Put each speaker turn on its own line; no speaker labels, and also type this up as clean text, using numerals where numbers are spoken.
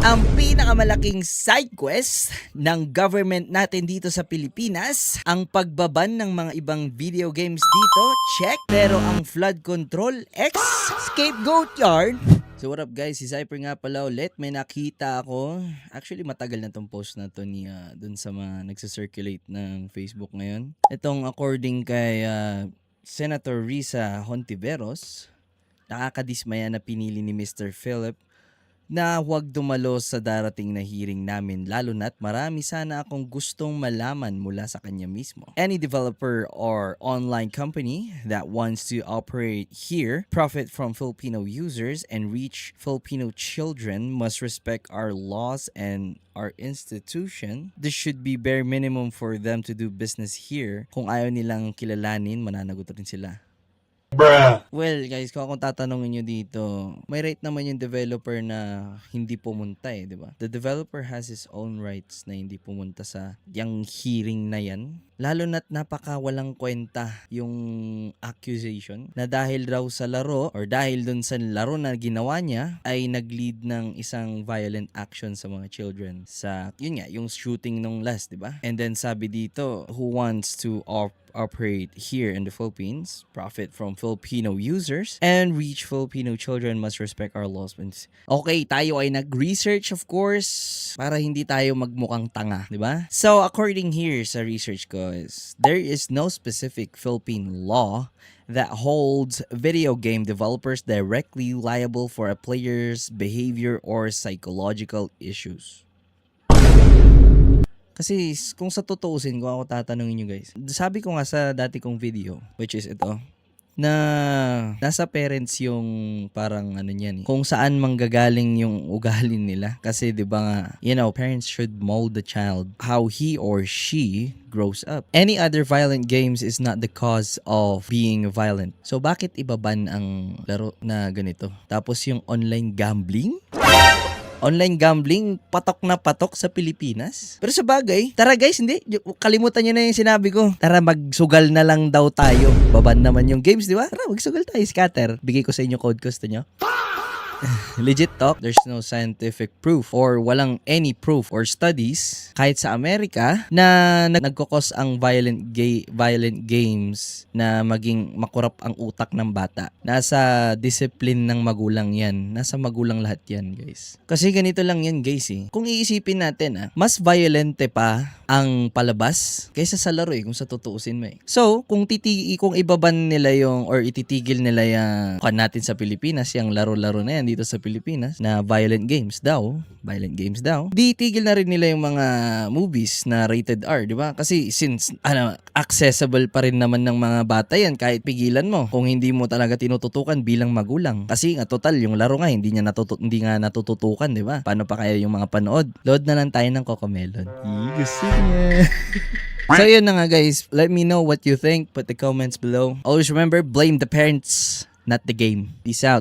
Ang pinakamalaking side quest ng government natin dito sa Pilipinas, ang pagbaban ng mga ibang video games dito, check. Pero ang flood control, scapegoat yard. So what up guys, si Zyper nga pala ulit. May nakita ako. Actually matagal na tong post na to ni dun sa mga nagsa-circulate ng Facebook ngayon. Itong according kay Senator Risa Hontiveros, nakakadismaya na pinili ni Mr. Philip na huwag dumalo sa darating na hearing namin, lalo na't marami sana akong gustong malaman mula sa kanya mismo. Any developer or online company that wants to operate here, profit from Filipino users, and reach Filipino children must respect our laws and our institution. This should be bare minimum for them to do business here. Kung ayaw nilang kilalanin, mananagot rin sila.
Bruh.
Well, guys, kung akong tatanungin nyo dito, may right naman yung developer na hindi pumunta di ba? The developer has his own rights na hindi pumunta sa yung hearing na yan. Lalo na't napaka walang kwenta yung accusation na dahil raw sa laro or dahil dun sa laro na ginawa niya ay nag-lead ng isang violent action sa mga children. Sa, yun nga, yung shooting nung last, di ba? And then sabi dito, who wants to operate here in the Philippines, profit from Filipino users, and reach Filipino children must respect our laws. Okay, tayo ay nag-research of course para hindi tayo magmukhang tanga, di ba? So according here sa research ko is there is no specific Philippine law that holds video game developers directly liable for a player's behavior or psychological issues. Kasi kung sa tutuusin, kung ako tatanungin nyo guys, sabi ko nga sa dati kong video, which is ito, na nasa parents yung parang ano niyan kung saan manggagaling yung ugali nila. Kasi di ba nga, you know, parents should mold the child how he or she grows up. Any other violent games is not the cause of being violent. So bakit ibaban ang laro na ganito? Tapos yung online gambling? Online gambling, patok na patok sa Pilipinas. Pero sa bagay, tara guys, hindi, kalimutan nyo na yung sinabi ko. Tara, magsugal na lang daw tayo. Baban naman yung games, di ba? Tara, magsugal tayo, scatter. Bigay ko sa inyo code, gusto nyo? Legit talk, there's no scientific proof or walang any proof or studies kahit sa Amerika na nagkokos ang violent games na maging makurap ang utak ng bata. Nasa discipline ng magulang yan. Nasa magulang lahat yan, guys. Kasi ganito lang yan, guys Kung iisipin natin mas violente pa ang palabas kaysa sa laro kung sa tutuusin mo So, kung ibaban nila yung or ititigil nila yung natin sa Pilipinas, yung laro-laro na yan dito sa Pilipinas na violent games daw, di tigil na rin nila yung mga movies na rated R, di ba? Kasi since accessible pa rin naman ng mga bata yan kahit pigilan mo kung hindi mo talaga tinututukan bilang magulang. Kasi nga total yung laro nga hindi nga natututukan, di ba? Paano pa kaya yung mga panood? Load na lang tayo ng Cocomelon. Gusto niya. So yun na nga guys, let me know what you think. Put the comments below. Always remember, blame the parents, not the game. Peace out.